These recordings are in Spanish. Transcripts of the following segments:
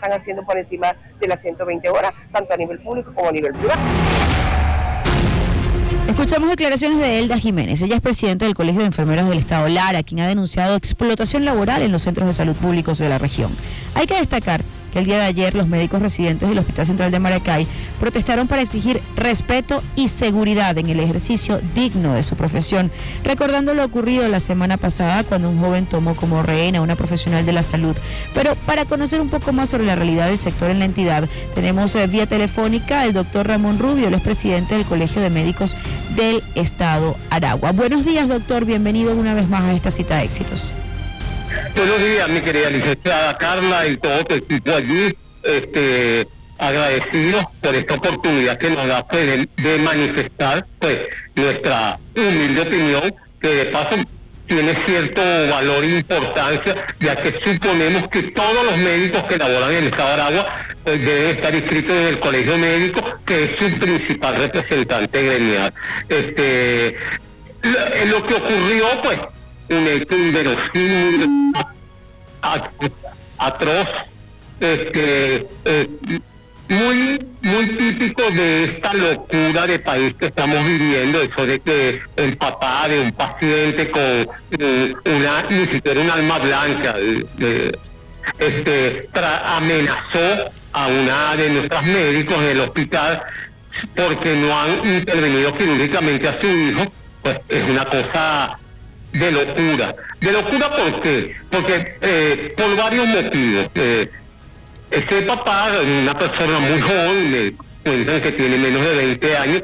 están haciendo por encima de las 120 horas, tanto a nivel público como a nivel privado. Escuchamos declaraciones de Elda Jiménez. Ella es presidenta del Colegio de Enfermeros del Estado Lara, quien ha denunciado explotación laboral en los centros de salud públicos de la región. Hay que destacar que el día de ayer los médicos residentes del Hospital Central de Maracay protestaron para exigir respeto y seguridad en el ejercicio digno de su profesión, recordando lo ocurrido la semana pasada cuando un joven tomó como rehén a una profesional de la salud. Pero para conocer un poco más sobre la realidad del sector en la entidad, tenemos vía telefónica al doctor Ramón Rubio, él es presidente del Colegio de Médicos del Estado Aragua. Buenos días, doctor, bienvenido una vez más a esta cita de éxitos. Buenos días, mi querida licenciada Carla y todo tu equipo allí, agradecidos por esta oportunidad que nos da pues, de manifestar pues nuestra humilde opinión, que de paso tiene cierto valor e importancia, ya que suponemos que todos los médicos que laboran en el Estado de Aragua pues, deben estar inscritos en el Colegio Médico, que es su principal representante gremial. Lo que ocurrió, pues, un hecho inverosímil, atroz, muy típico de esta locura de país que estamos viviendo, eso de que el papá de un paciente con ni siquiera un alma blanca, amenazó a una de nuestras médicos del hospital porque no han intervenido quirúrgicamente a su hijo. Pues es una cosa de locura. ¿De locura por qué? Porque por varios motivos. Ese papá, una persona muy joven, me cuentan que tiene menos de 20 años,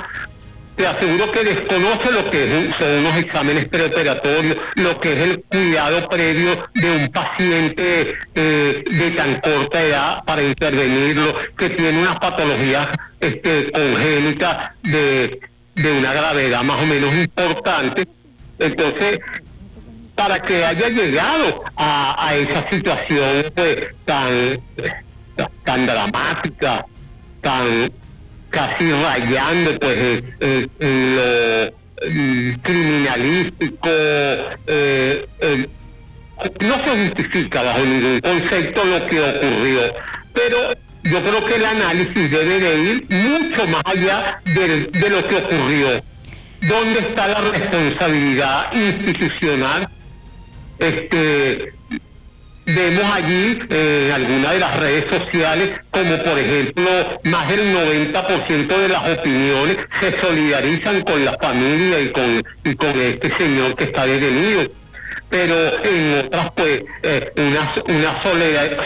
te aseguro que desconoce lo que son unos exámenes preoperatorios, lo que es el cuidado previo de un paciente de tan corta edad para intervenirlo, que tiene unas patologías congénitas de una gravedad más o menos importante. Entonces, para que haya llegado a esa situación pues, tan dramática, tan casi rayando pues en lo criminalístico, no se justifica bajo ningún concepto lo que ocurrió, pero yo creo que el análisis debe de ir mucho más allá de lo que ocurrió. ¿Dónde está la responsabilidad institucional? Vemos allí en algunas de las redes sociales como por ejemplo más del 90% de las opiniones se solidarizan con la familia y con este señor que está detenido, pero en otras pues una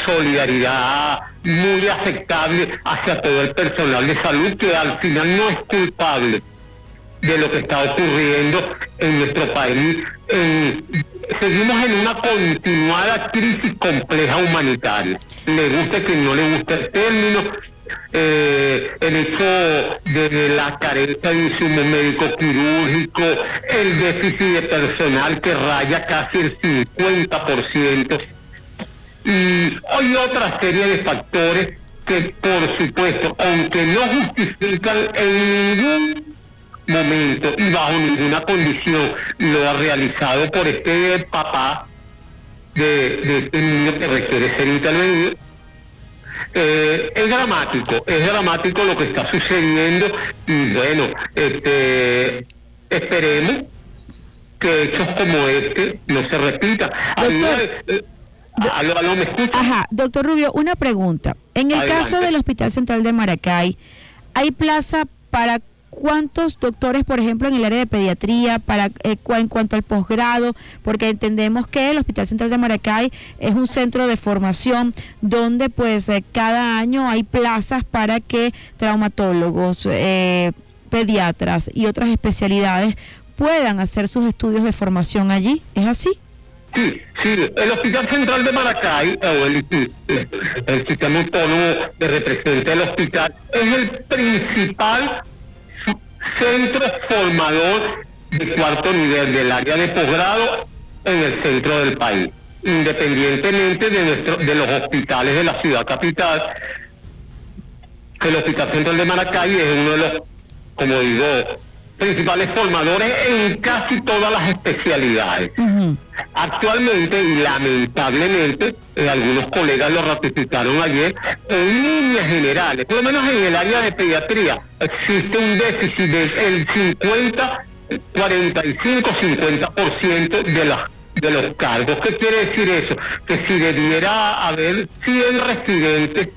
solidaridad muy aceptable hacia todo el personal de salud, que al final no es culpable de lo que está ocurriendo en nuestro país. Seguimos en una continuada crisis compleja humanitaria. Le guste que no le guste el término, el hecho de la carencia de insumos médicos quirúrgicos, el déficit de personal que raya casi el 50%, y hay otra serie de factores que, por supuesto, aunque no justifican en ningún momento y bajo ninguna condición lo ha realizado por este papá de este niño que requiere ser intervenido, es dramático lo que está sucediendo, y bueno, esperemos que hechos como este no se repitan. ¿Aló, me escucha? Ajá, doctor Rubio, una pregunta. En el Adelante. caso del Hospital Central de Maracay, ¿hay plaza para cuántos doctores, por ejemplo, en el área de pediatría, en cuanto al posgrado? Porque entendemos que el Hospital Central de Maracay es un centro de formación donde pues cada año hay plazas para que traumatólogos, pediatras y otras especialidades puedan hacer sus estudios de formación allí. ¿Es así? Sí, el Hospital Central de Maracay, o el sistema autónomo que representa el hospital, es el principal centro formador de cuarto nivel del área de posgrado en el centro del país, independientemente de los hospitales de la ciudad capital. El Hospital Central de Maracay es uno de los, como digo, principales formadores en casi todas las especialidades. Actualmente, y lamentablemente, algunos colegas lo ratificaron ayer, en líneas generales, por lo menos en el área de pediatría, existe un déficit del 45-50% de los cargos. ¿Qué quiere decir eso? Que si debiera haber 100 residentes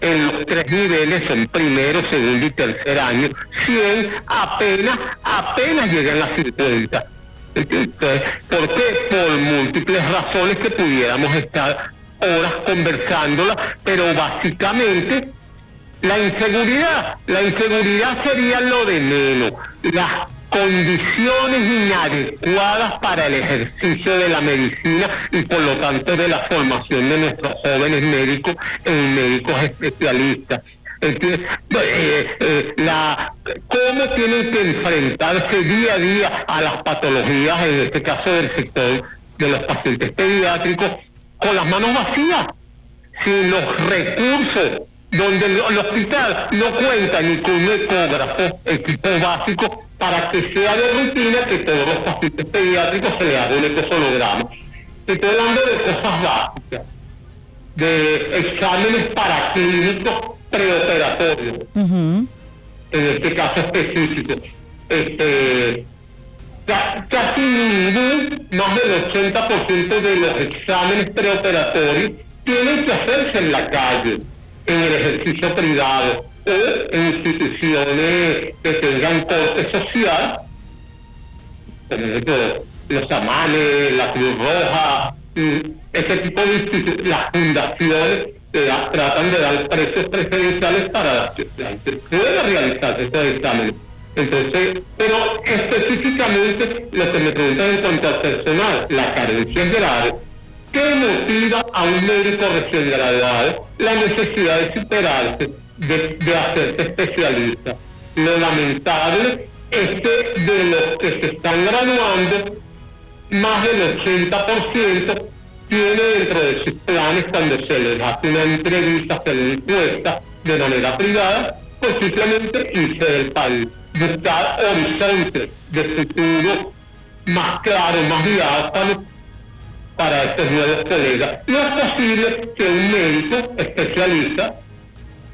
en los 3 niveles, en primero, segundo y tercer año, 100 apenas llegan a 50. Entonces, ¿por qué? Por múltiples razones que pudiéramos estar horas conversándolas, pero básicamente la inseguridad sería lo de menos. Las condiciones inadecuadas para el ejercicio de la medicina y por lo tanto de la formación de nuestros jóvenes médicos en médicos especialistas. Entonces, cómo tienen que enfrentarse día a día a las patologías, en este caso del sector de los pacientes pediátricos, con las manos vacías, sin los recursos, donde el hospital no cuenta ni con un ecógrafo, equipo básico, para que sea de rutina que todos los pacientes pediátricos se les haga un ecosonograma. Estoy hablando de cosas básicas, de exámenes paraclínicos preoperatorios, en este caso específico. Casi ningún, más del 80% de los exámenes preoperatorios tienen que hacerse en la calle, en el ejercicio privado o en instituciones que tengan corte social, como los amanes, la Cruz Roja, ese tipo de instituciones, las fundaciones tratan de dar precios preferenciales para pueda realizarse estos exámenes. Entonces, pero específicamente lo que me preguntan en cuanto al personal, la carencia es grave. ¿Qué motiva a un médico recién graduado? La necesidad de superarse, de hacerse especialista. Lo lamentable es que de los que se están graduando, más del 80% tiene dentro de sus planes, cuando se les hace una entrevista, se les encuesta de manera privada, pues simplemente irse del país, buscar horizontes de futuro más claros, más diáfanos para estos nuevos colegas. No es posible que un médico especialista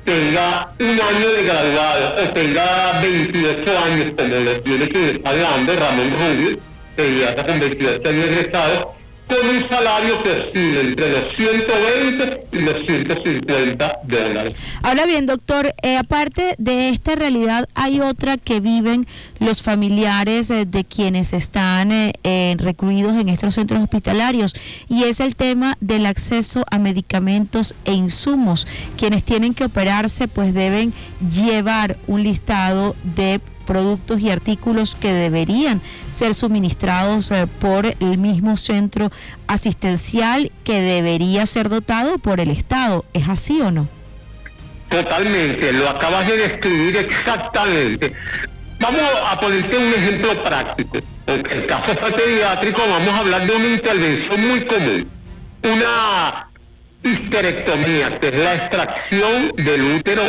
tenga un año de graduado o tenga 28 años, como lo tiene que está hablando Ramón Rubio, pediatra con 28 años egresado, con un salario que oscila entre los 120 y los $150. Ahora bien, doctor, aparte de esta realidad, hay otra que viven los familiares de quienes están recluidos en estos centros hospitalarios, y es el tema del acceso a medicamentos e insumos. Quienes tienen que operarse pues deben llevar un listado de productos y artículos que deberían ser suministrados por el mismo centro asistencial que debería ser dotado por el Estado. ¿Es así o no? Totalmente, lo acabas de describir exactamente. Vamos a ponerte un ejemplo práctico. En el caso pediátrico vamos a hablar de una intervención muy común, una histerectomía, que es la extracción del útero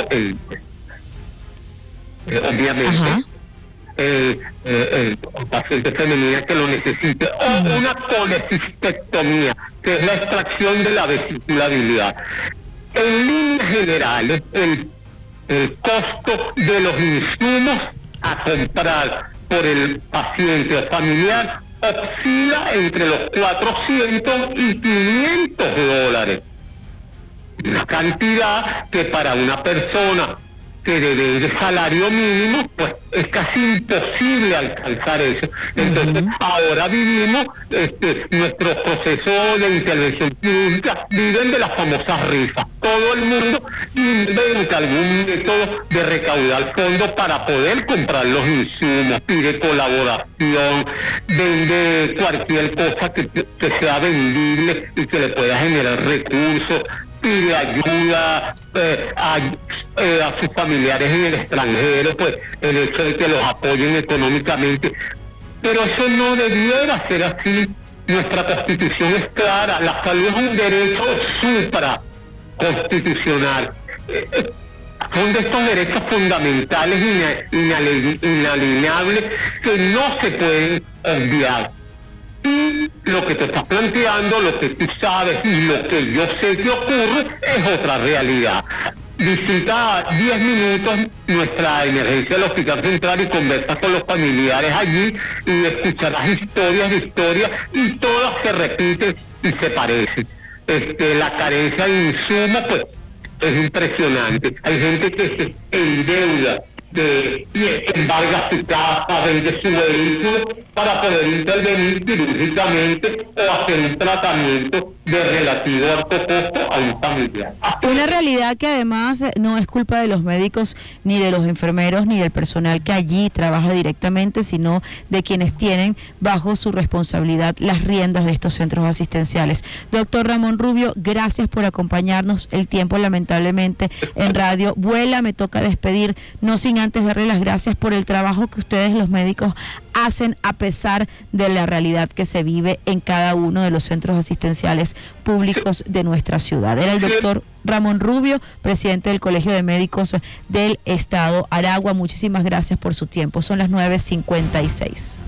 obviamente el paciente femenina que lo necesite, o una colecistectomía, que es la extracción de la vesícula biliar. En líneas generales, el costo de los insumos a comprar por el paciente o familiar oscila entre los $400 y $500. Una cantidad que para una persona que debe de salario mínimo, pues es casi imposible alcanzar eso. Entonces, ahora vivimos, nuestros procesos de intervención quirúrgica viven de las famosas rifas. Todo el mundo inventa algún método de recaudar fondos para poder comprar los insumos, pide colaboración, vende cualquier cosa que sea vendible y que le pueda generar recursos, pide ayuda a sus familiares en el extranjero, pues el hecho de que los apoyen económicamente. Pero eso no debiera ser así. Nuestra Constitución es clara, la salud es un derecho supraconstitucional. son de estos derechos fundamentales inalienables que no se pueden olvidar. Y lo que te estás planteando, lo que tú sabes y lo que yo sé que ocurre es otra realidad. Visita 10 minutos nuestra emergencia del Hospital Central y conversa con los familiares allí y escucharás historias y todas se repiten y se parecen. La carencia de insumos, pues, es impresionante. Hay gente que se endeuda, embarga su casa, vende su vehículo para poder intervenir quirúrgicamente o hacer un tratamiento de relativo alto costo a un familiar. Una realidad que además no es culpa de los médicos, ni de los enfermeros, ni del personal que allí trabaja directamente, sino de quienes tienen bajo su responsabilidad las riendas de estos centros asistenciales. Doctor Ramón Rubio, gracias por acompañarnos. El tiempo lamentablemente en radio vuela, me toca despedir, no sin antes darle las gracias por el trabajo que ustedes los médicos hacen a pesar de la realidad que se vive en cada uno de los centros asistenciales públicos de nuestra ciudad. Era el doctor Ramón Rubio, presidente del Colegio de Médicos del Estado Aragua. Muchísimas gracias por su tiempo. Son las 9:56.